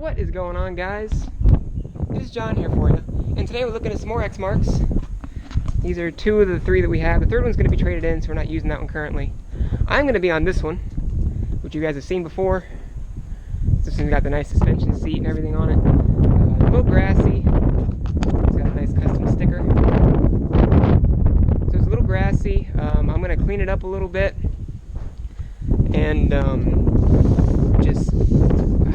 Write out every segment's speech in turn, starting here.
What is going on, guys? It is John here for you, and today we're looking at some more Exmarks. These are two of the three that we have. The third one's going to be traded in, so we're not using that one currently. I'm going to be on this one, which you guys have seen before. This one's got the nice suspension seat and everything on it. A little grassy. It's got a nice custom sticker. So it's a little grassy. I'm going to clean it up a little bit, and I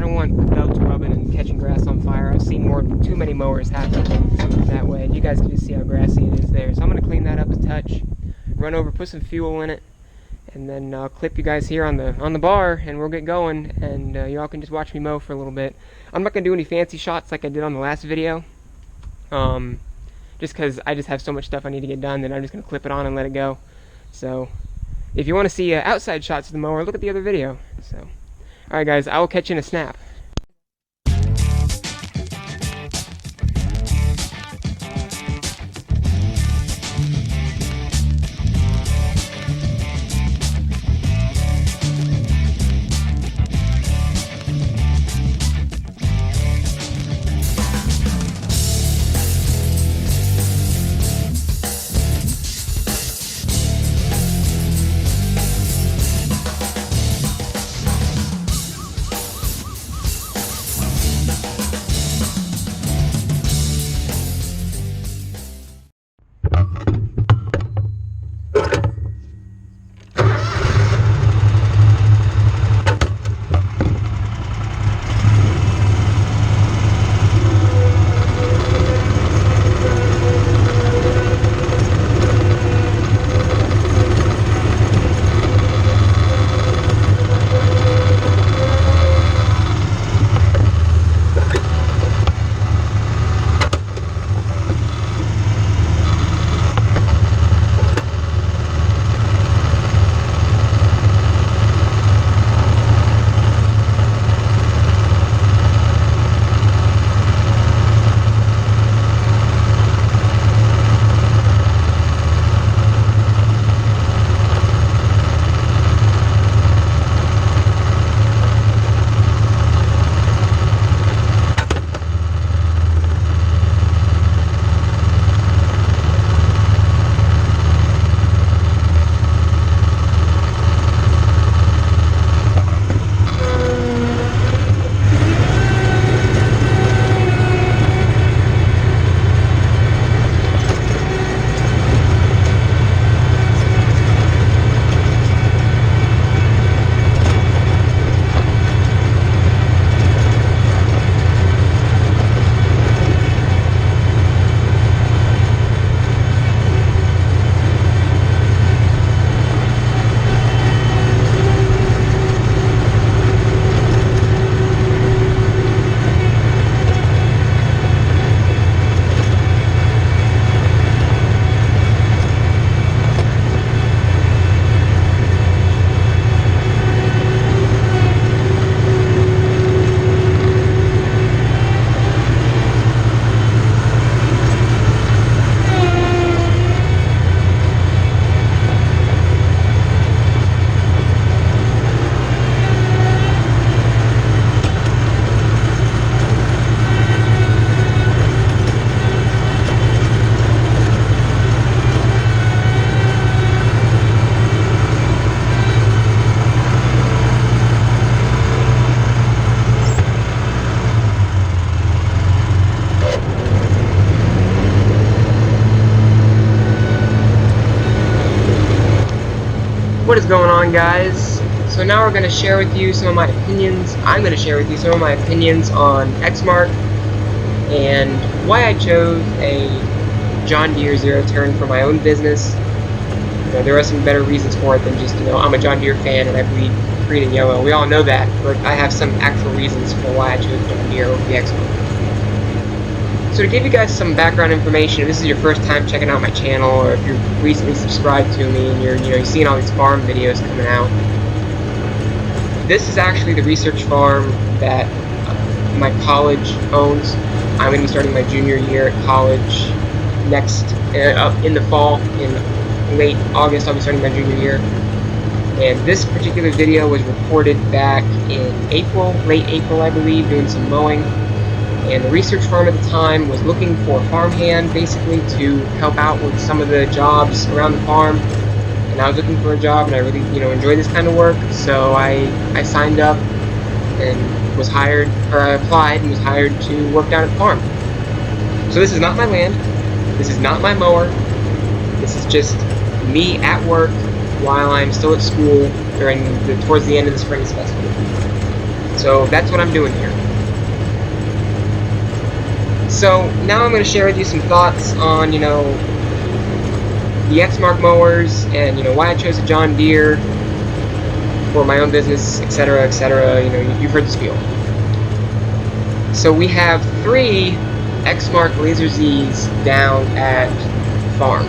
don't want belts rubbing and catching grass on fire. I've seen too many mowers happen that way, and you guys can just see how grassy it is there. So I'm going to clean that up a touch, run over, put some fuel in it, and then I'll clip you guys here on the bar, and we'll get going, and y'all can just watch me mow for a little bit. I'm not going to do any fancy shots like I did on the last video, just because I just have so much stuff I need to get done that I'm just going to clip it on and let it go. So if you want to see outside shots of the mower, look at the other video. So, alright guys, I will catch you in a snap. What is going on, guys? So now we're going to share with you some of my opinions. I'm going to share with you some of my opinions on Exmark and why I chose a John Deere zero-turn for my own business. You know, there are some better reasons for it than just, I'm a John Deere fan and I bleed green and yellow. We all know that, but I have some actual reasons for why I chose John Deere over the Exmark. So to give you guys some background information, if this is your first time checking out my channel, or if you're recently subscribed to me and you're seeing all these farm videos coming out, this is actually the research farm that my college owns. I'm going to be starting my junior year at college in the fall. In late August, I'll be starting my junior year. And this particular video was recorded back in April, late April I believe, doing some mowing. And the research firm at the time was looking for a farmhand, basically, to help out with some of the jobs around the farm. And I was looking for a job, and I really, enjoy this kind of work. So I signed up and was hired, or I applied and was hired to work down at the farm. So this is not my land. This is not my mower. This is just me at work while I'm still at school towards the end of the spring semester. So that's what I'm doing here. So now I'm going to share with you some thoughts on, the Exmark mowers and, why I chose a John Deere for my own business, etc., etc. You've heard the spiel. So we have 3 Exmark Laser Z's down at the farm.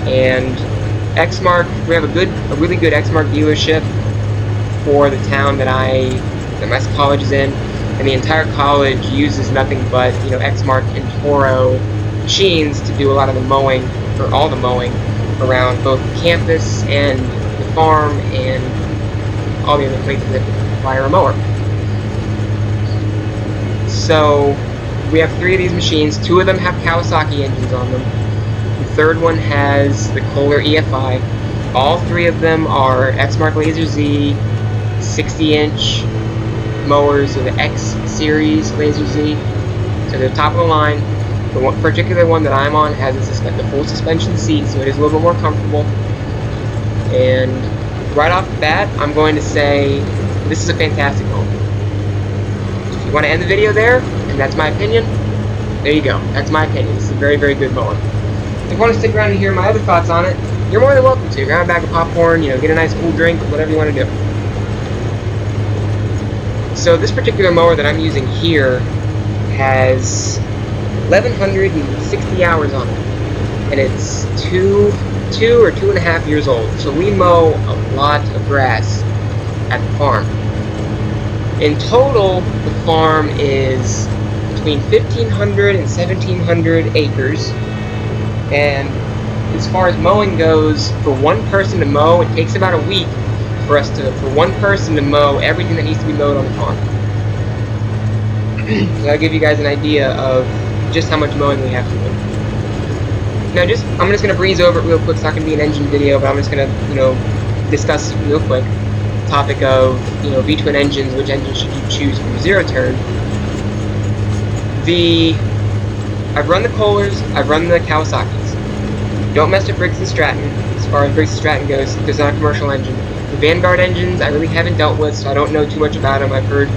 And Exmark, we have a really good Exmark dealership for the town that my college is in. And the entire college uses nothing but, Exmark and Toro machines to do a lot of the mowing, or all the mowing, around both the campus and the farm and all the other places that require a mower. So we have 3 of these machines. 2 of them have Kawasaki engines on them. The third one has the Kohler EFI. All 3 of them are Exmark Laser Z 60-inch mowers, so the X series Laser Z. So they're top of the line. The one particular one that I'm on has the full suspension seat, so it is a little bit more comfortable. And right off the bat, I'm going to say this is a fantastic mower. So if you want to end the video there, and that's my opinion, there you go. That's my opinion. This is a very, very good mower. If you want to stick around and hear my other thoughts on it, you're more than welcome to. Grab a bag of popcorn, get a nice cool drink, whatever you want to do. So this particular mower that I'm using here has 1,160 hours on it, and it's 2 or 2.5 years old. So we mow a lot of grass at the farm. In total, the farm is between 1,500 and 1,700 acres, and as far as mowing goes, for one person to mow, it takes about a week for one person to mow everything that needs to be mowed on the farm. So that'll give you guys an idea of just how much mowing we have to do. Now I'm just going to breeze over it real quick. It's not going to be an engine video, but I'm just going to, discuss real quick the topic of, V-twin engines. Which engine should you choose for your zero turn? I've run the Kohlers, I've run the Kawasaki's. Don't mess with Briggs & Stratton. As far as Briggs & Stratton goes, there's not a commercial engine. The Vanguard engines I really haven't dealt with, so I don't know too much about them. I've heard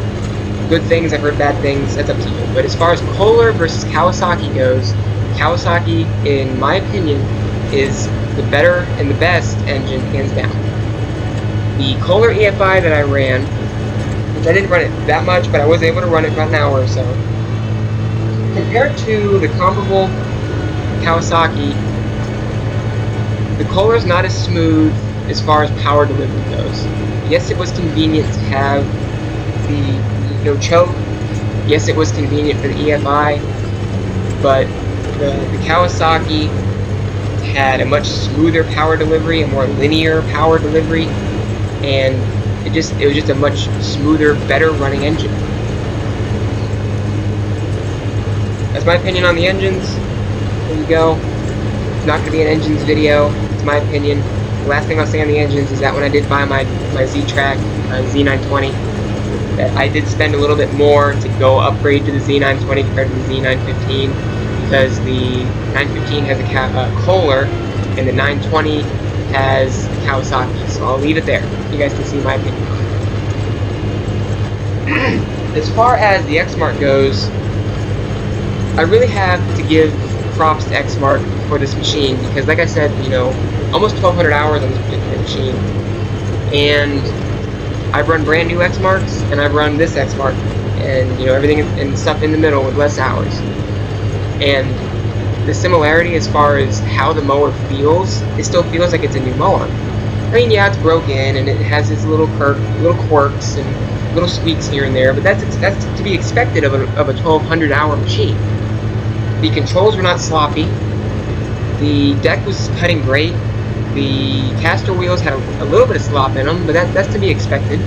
good things, I've heard bad things, that's up to you. But as far as Kohler versus Kawasaki goes, Kawasaki, in my opinion, is the better and the best engine, hands down. The Kohler EFI that I ran, which I didn't run it that much, but I was able to run it for about an hour or so, compared to the comparable Kawasaki, the Kohler's not as smooth as far as power delivery goes. Yes, it was convenient to have the no choke. Yes, it was convenient for the EFI, but the Kawasaki had a much smoother power delivery, a more linear power delivery, and it was just a much smoother, better running engine. That's my opinion on the engines. There you go. It's not going to be an engines video. It's my opinion. The last thing I'll say on the engines is that when I did buy my Z-Track Z920, that I did spend a little bit more to go upgrade to the Z920 compared to the Z915, because the 915 has a Kohler and the 920 has Kawasaki. So I'll leave it there. You guys can see my opinion on it. As far as the Exmark goes, I really have to give props to Exmark for this machine, because like I said, almost 1,200 hours on this particular machine, and I've run brand new Exmarks, and I've run this Exmark, and everything and stuff in the middle with less hours. And the similarity as far as how the mower feels, it still feels like it's a new mower. I mean, yeah, it's broken and it has its little quirks and little squeaks here and there, but that's to be expected of a 1,200 hour machine. The controls were not sloppy. The deck was cutting great. The caster wheels had a little bit of slop in them, but that's to be expected.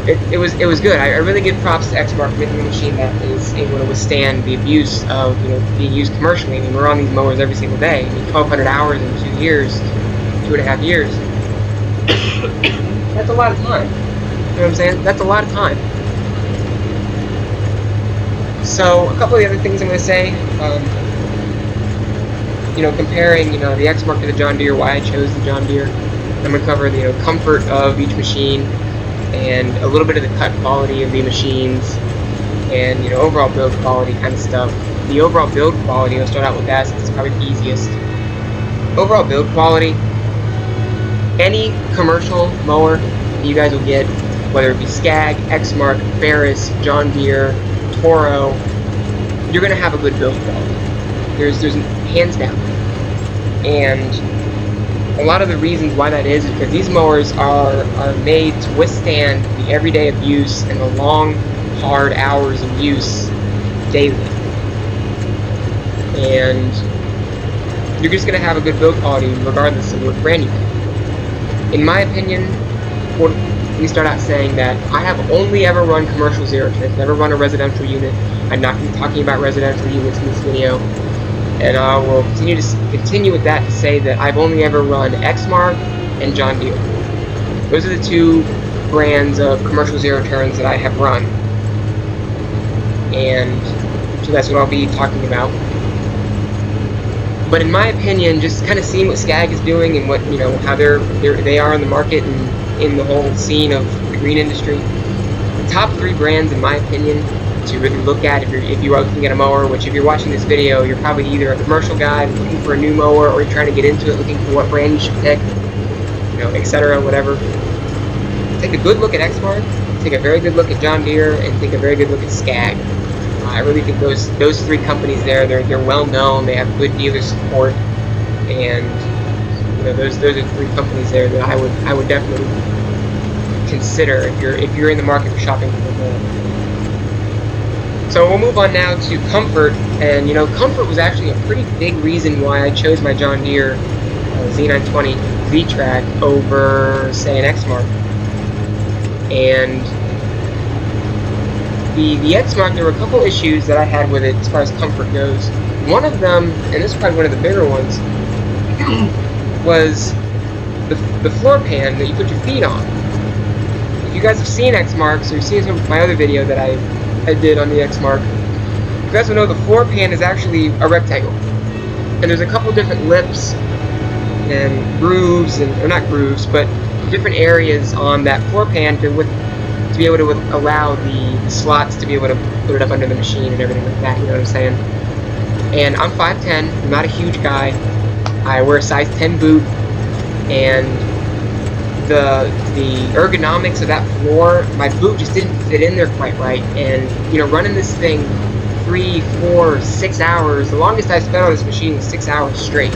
It was good. I really give props to Exmark for making a machine that is able to withstand the abuse of being used commercially. I mean, we're on these mowers every single day. I mean, 1,200 hours in 2 years, 2.5 years. That's a lot of time. You know what I'm saying? That's a lot of time. So a couple of the other things I'm going to say, comparing the Exmark to the John Deere, why I chose the John Deere. I'm going to cover the comfort of each machine, and a little bit of the cut quality of the machines, and overall build quality kind of stuff. The overall build quality, I'll start out with that since it's probably the easiest. Overall build quality, any commercial mower that you guys will get, whether it be Skag, Exmark, Ferris, John Deere, Toro, you're going to have a good build quality. There's hands down. And a lot of the reasons why that is because these mowers are made to withstand the everyday abuse and the long, hard hours of use daily. And you're just going to have a good build quality regardless of what brand you pick. In my opinion, let me start out saying that I have only ever run commercial zero turns, never run a residential unit. I'm not going to be talking about residential units in this video. And I will continue with that to say that I've only ever run Exmark and John Deere. Those are the two brands of commercial zero turns that I have run. And so that's what I'll be talking about. But in my opinion, just kind of seeing what Skag is doing and what how they are in the market and in the whole scene of the green industry, the top 3 brands in my opinion to really look at if you are looking at a mower, which if you're watching this video, you're probably either a commercial guy looking for a new mower, or you're trying to get into it looking for what brand you should pick, etc., whatever. Take a good look at Exmark, take a very good look at John Deere, and take a very good look at Skag. I really think those 3 companies there, they're well known, they have good dealer support, and those are 3 companies there that I would definitely consider if you're in the market for shopping for a mower. So we'll move on now to comfort, and comfort was actually a pretty big reason why I chose my John Deere Z920 Z-Track over, say, an Exmark. And the Exmark, there were a couple issues that I had with it as far as comfort goes. One of them, and this is probably one of the bigger ones, was the floor pan that you put your feet on. If you guys have seen Exmarks, or you've seen some of my other video that I did on the Exmark, you guys will know the floor pan is actually a rectangle, and there's a couple different lips and grooves, or not grooves, but different areas on that floor pan to be able to allow the slots to be able to put it up under the machine and everything like that. You know what I'm saying? And I'm 5'10", I'm not a huge guy. I wear a size 10 boot, and the ergonomics of that floor, my boot just didn't fit in there quite right. And running this thing 3, 4, 6 hours, the longest I spent on this machine was 6 hours straight.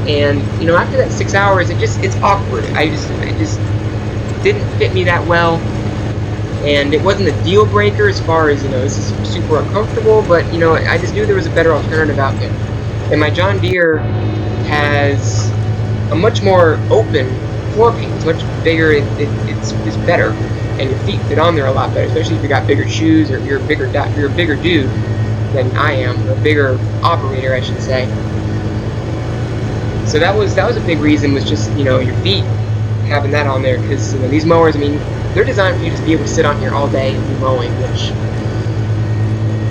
And after that 6 hours, it's awkward. It just didn't fit me that well, and it wasn't a deal breaker as far as this is super uncomfortable, but I just knew there was a better alternative out there. And my John Deere has a much more open floor pan. It's much bigger. It's better, and your feet fit on there a lot better, especially if you got bigger shoes or you're a bigger dude than I am, a bigger operator, I should say. So that was a big reason, was just your feet, having that on there, because these mowers, I mean, they're designed for you to just be able to sit on here all day and be mowing, which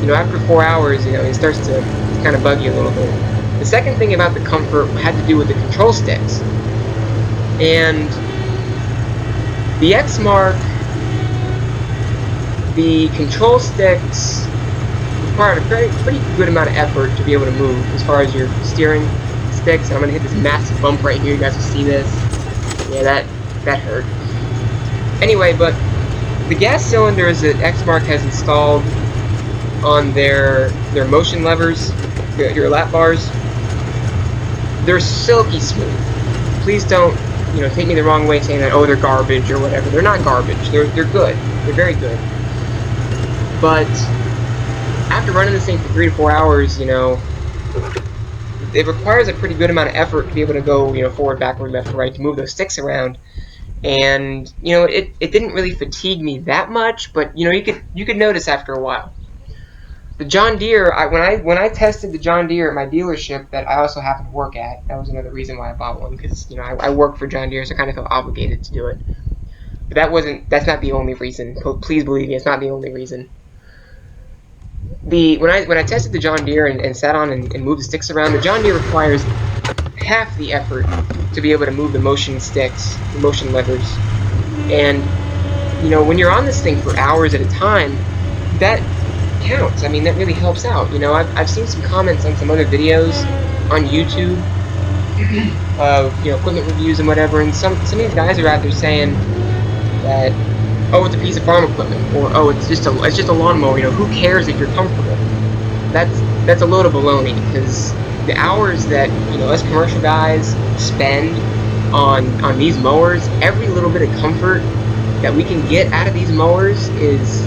after 4 hours, it starts to kind of bug you a little bit. The second thing about the comfort had to do with the control sticks. And the Exmark, the control sticks required a pretty good amount of effort to be able to move as far as your steering sticks. And I'm going to hit this massive bump right here. You guys will see this. Yeah, that hurt. Anyway, but the gas cylinders that Exmark has installed on their motion levers, your lap bars, they're silky smooth. Please don't take me the wrong way saying that, oh, they're garbage or whatever. They're not garbage. They're good. They're very good. But after running this thing for 3 to 4 hours, it requires a pretty good amount of effort to be able to go, forward, backward, left, right, to move those sticks around. And it didn't really fatigue me that much, but you could notice after a while. The John Deere, when I tested the John Deere at my dealership that I also happen to work at, that was another reason why I bought one, because I work for John Deere, so I kind of felt obligated to do it. But that's not the only reason. Please believe me, it's not the only reason. When I tested the John Deere and sat on and moved the sticks around, the John Deere requires half the effort to be able to move the motion sticks, the motion levers. And when you're on this thing for hours at a time, that counts. I mean, that really helps out. I've seen some comments on some other videos on YouTube of equipment reviews and whatever, and some of these guys are out there saying that, oh, it's a piece of farm equipment, or oh, it's just a lawnmower. Who cares if you're comfortable? That's a load of baloney, because the hours that us commercial guys spend on these mowers, every little bit of comfort that we can get out of these mowers is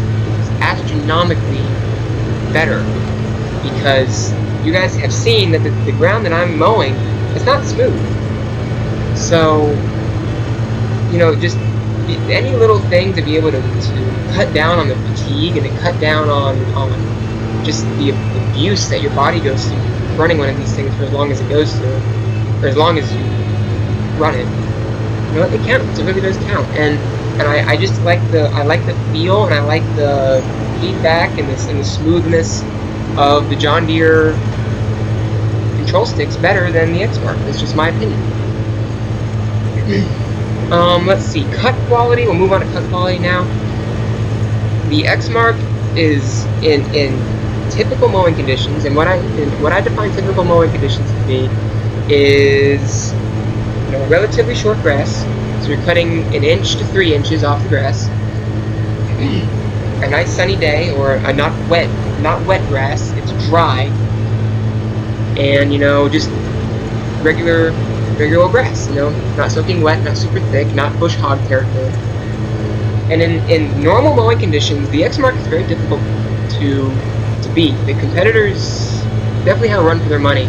astronomically better, because you guys have seen that the ground that I'm mowing is not smooth. So just any little thing to be able to cut down on the fatigue and to cut down on just the abuse that your body goes through running one of these things for as long as it goes through, or as long as you run it. It counts. It really does count. And I just like the feel, and I like the feedback and the smoothness of the John Deere control sticks better than the Exmark. That's just my opinion. Let's see, cut quality. We'll move on to cut quality now. The Exmark is in typical mowing conditions, and what I define typical mowing conditions to be is relatively short grass. So you're cutting 1 inch to 3 inches off the grass. A nice sunny day, or a not wet grass. It's dry, and just regular old grass. Not soaking wet, not super thick, not bush hog territory. And in normal mowing conditions, the Exmark is very difficult to beat. The competitors definitely have a run for their money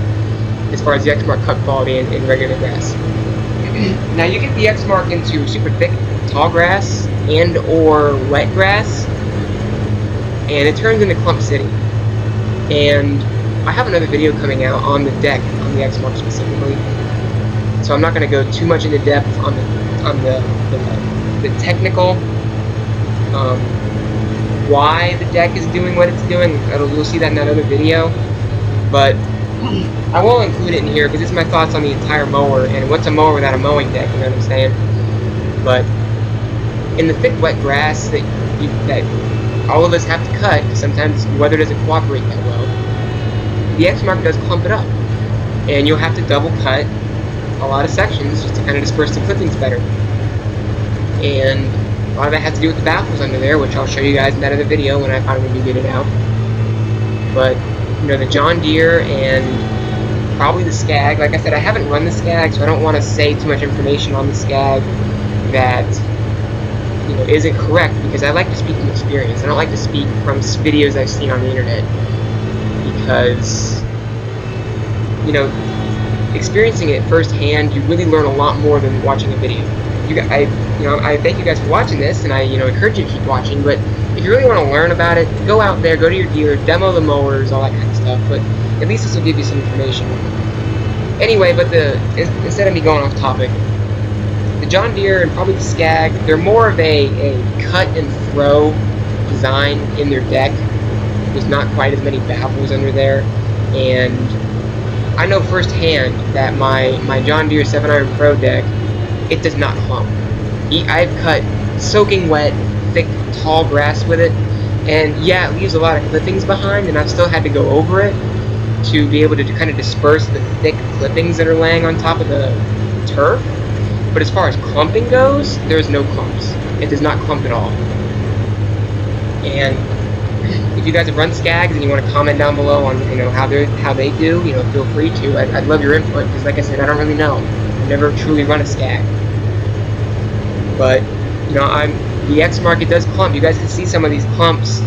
as far as the Exmark cut quality in regular grass. Now you get the Exmark into super thick, tall grass and or wet grass, and it turns into Clump City. And I have another video coming out on the deck on the Exmark specifically, so I'm not going to go too much into depth on the technical why the deck is doing what it's doing. You'll see that in that other video, but I will include it in here because it's my thoughts on the entire mower, and what's a mower without a mowing deck, you know what I'm saying? But in the thick, wet grass that all of us have to cut, because sometimes the weather doesn't cooperate that well, the Exmark does clump it up, and you'll have to double cut a lot of sections just to kind of disperse the clippings better. And a lot of that has to do with the baffles under there, which I'll show you guys in that other video when I finally do get it out. But the John Deere and probably the Skag. Like I said, I haven't run the Skag, so I don't want to say too much information on the Skag that isn't correct, because I like to speak from experience. I don't like to speak from videos I've seen on the internet, because experiencing it firsthand, you really learn a lot more than watching a video. I thank you guys for watching this, and I encourage you to keep watching. But if you really want to learn about it, go out there, go to your dealer, demo the mowers, all that kind of stuff. But at least this will give you some information. Anyway, but instead of me going off topic, the John Deere and probably the Skag, they're more of a cut and throw design in their deck. There's not quite as many baffles under there, and I know firsthand that my John Deere 7 Iron Pro deck, it does not clump. I've cut soaking wet, thick, tall grass with it, and yeah, it leaves a lot of clippings behind, and I've still had to go over it to be able to kind of disperse the thick clippings that are laying on top of the turf. But as far as clumping goes, there's no clumps. It does not clump at all. And if you guys have run Skags and you want to comment down below on how they do, feel free to. I'd love your input, because like I said, I don't really know. I've never truly run a Skag. But the Exmark, it does clump. You guys can see some of these clumps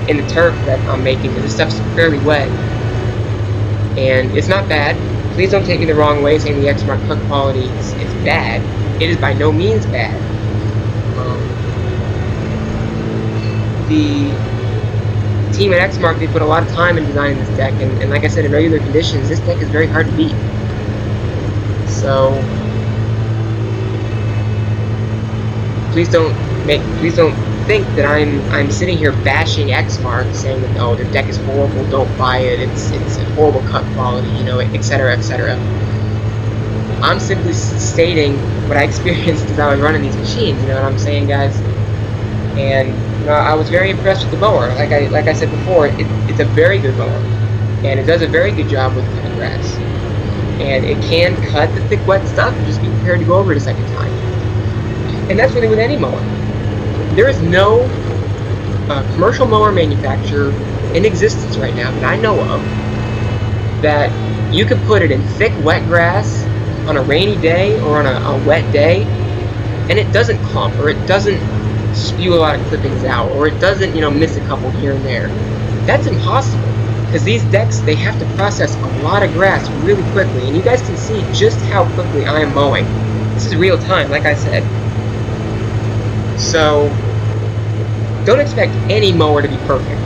in the turf that I'm making, because this stuff's fairly wet. and it's not bad. Please don't take me the wrong way saying the Exmark cut quality is bad. It is by no means bad. The team at Exmark, they put a lot of time in designing this deck, and like I said, in regular conditions, this deck is very hard to beat. So please don't think that I'm sitting here bashing Exmark, saying that oh, their deck is horrible, don't buy it, it's a horrible cut quality, you know, etc., etc. I'm simply stating what I experienced as I was running these machines. You know what I'm saying, guys? And you know, I was very impressed with the mower. Like I said before, it's a very good mower, and it does a very good job with cutting grass. And it can cut the thick, wet stuff. And just be prepared to go over it a second time. And that's really with any mower. There is no commercial mower manufacturer in existence right now that I know of that you could put it in thick, wet grass on a rainy day or on a wet day, and it doesn't clump, or it doesn't spew a lot of clippings out, or it doesn't, you know, miss a couple here and there. That's impossible, because these decks, they have to process a lot of grass really quickly, and you guys can see just how quickly I am mowing. This is real time, like I said. So don't expect any mower to be perfect.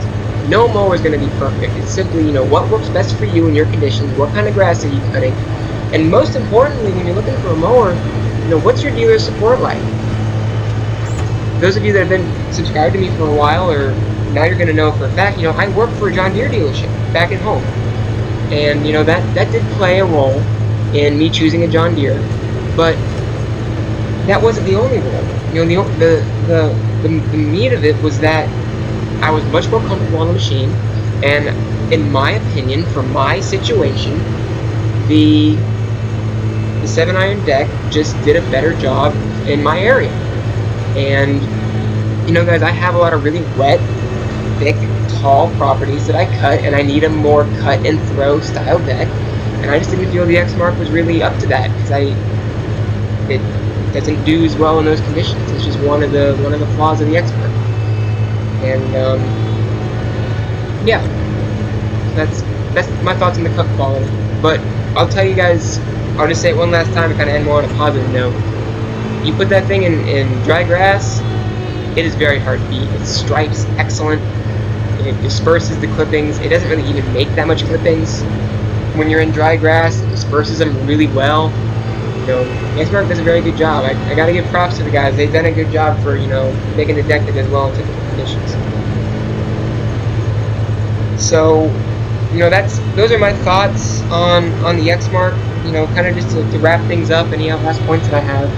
No mower is going to be perfect. It's simply, you know, what works best for you in your conditions, what kind of grass are you cutting, and most importantly, when you're looking for a mower, you know, what's your dealer support like? Those of you that have been subscribed to me for a while, or now you're going to know for a fact, you know, I work for a John Deere dealership back at home. And, you know, that did play a role in me choosing a John Deere, but that wasn't the only role. You know, the meat of it was that I was much more comfortable on the machine, and in my opinion, for my situation, the 7-iron deck just did a better job in my area. And, you know, guys, I have a lot of really wet, thick, tall properties that I cut, and I need a more cut and throw style deck, and I just didn't feel the Exmark was really up to that, because it doesn't do as well in those conditions. It's just one of the flaws of the Exmark. And yeah, that's my thoughts on the cut quality. But I'll tell you guys, I'll just say it one last time to kind of end more on a positive note. You put that thing in dry grass, it is very hard to beat. It stripes excellent. It disperses the clippings. It doesn't really even make that much clippings. When you're in dry grass, it disperses them really well. You know, Exmark does a very good job. I gotta give props to the guys. They've done a good job for, you know, making the deck that does well in typical conditions. So, you know, those are my thoughts on the Exmark. You know, kind of just to wrap things up. Any last points that I have?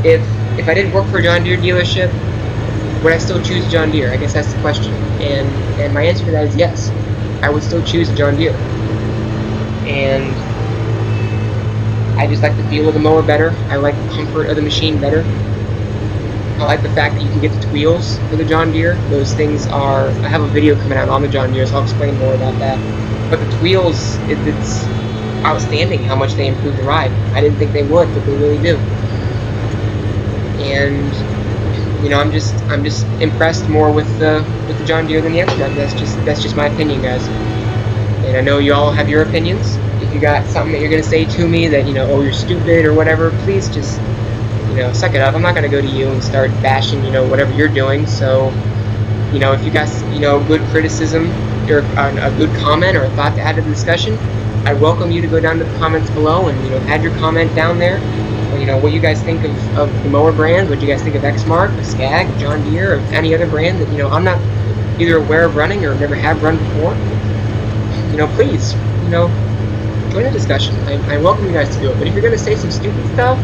If I didn't work for a John Deere dealership, would I still choose John Deere? I guess that's the question. And my answer to that is yes. I would still choose John Deere. And I just like the feel of the mower better. I like the comfort of the machine better. I like the fact that you can get the wheels for the John Deere. Those things are, I have a video coming out on the John Deere, so I'll explain more about that. But the wheels, it's outstanding how much they improve the ride. I didn't think they would, but they really do. And you know, I'm just impressed more with the John Deere than the Exmark. That's just my opinion, guys. And I know you all have your opinions. If you got something that you're gonna say to me that, you know, oh, you're stupid or whatever, please just, you know, suck it up. I'm not gonna go to you and start bashing, you know, whatever you're doing. So, you know, if you got, you know, good criticism or a good comment or a thought to add to the discussion, I welcome you to go down to the comments below and, you know, add your comment down there. Or, you know, what you guys think of the mower brand, what you guys think of Exmark, the Skag, John Deere, or any other brand that, you know, I'm not either aware of running or never have run before. You know, please, you know, join the discussion. I welcome you guys to do it. But if you're going to say some stupid stuff,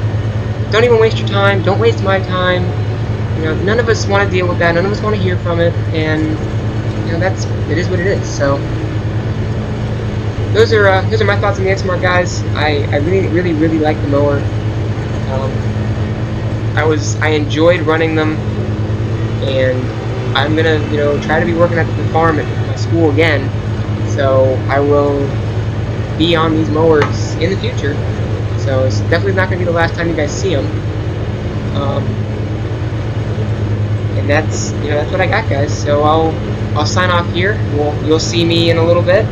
don't even waste your time. Don't waste my time. You know, none of us want to deal with that. None of us want to hear from it. And, you know, it is what it is. So, those are my thoughts on the Exmark, guys. I really like the mower. I enjoyed running them, and I'm gonna, you know, try to be working at the farm at my school again. So I will be on these mowers in the future. So it's definitely not gonna be the last time you guys see them. And And that's what I got, guys. So I'll sign off here. You'll see me in a little bit.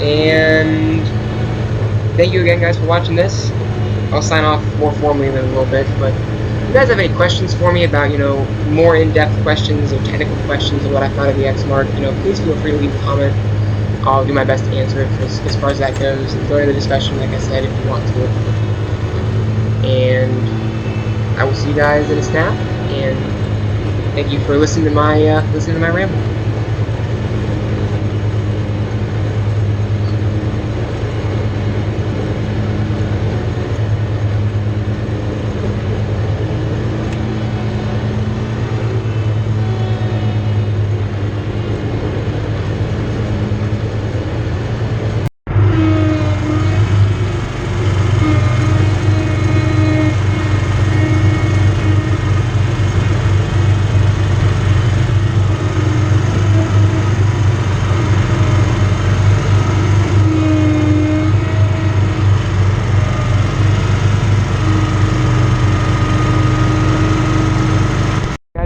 And thank you again, guys, for watching this. I'll sign off more formally in a little bit, but if you guys have any questions for me about, more in-depth questions or technical questions of what I found of the Exmark, please feel free to leave a comment. I'll do my best to answer it as far as that goes, and join the discussion, like I said, if you want to. And I will see you guys in a snap, and thank you for listening to my ramble.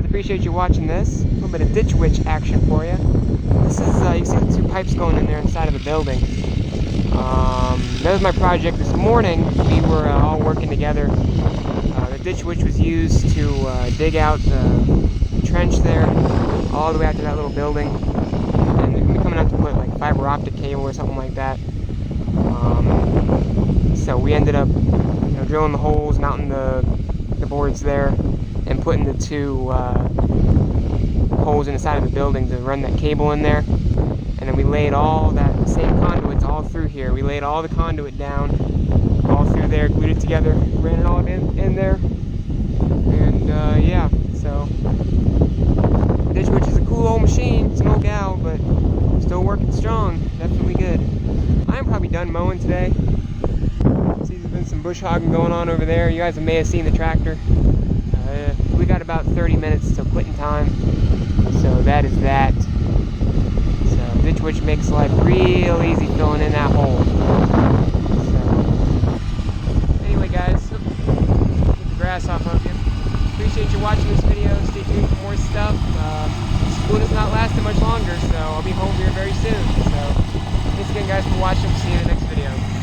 Appreciate you watching this. A little bit of ditch witch action for you. This is, you see the two pipes going in there inside of the building. That was my project this morning. We were all working together. The ditch witch was used to dig out the trench there, all the way out to that little building. And they're going to be coming out to put like fiber optic cable or something like that. So we ended up drilling the holes, mounting the boards there, and putting the two holes in the side of the building to run that cable in there. And then we laid all that same conduits all through here. We laid all the conduit down, all through there, glued it together, ran it all in there. And yeah, so ditch witch is a cool old machine. It's an old gal, but still working strong. Definitely good. I'm probably done mowing today. See, there's been some bush hogging going on over there. You guys may have seen the tractor. We got about 30 minutes till quitting time, so that is that. So ditch witch makes life real easy filling in that hole. So anyway, guys, get the grass off of you. Appreciate you watching this video. Stay tuned for more stuff. School does not last much longer, so I'll be home here very soon. So thanks again, guys, for watching. See you in the next video.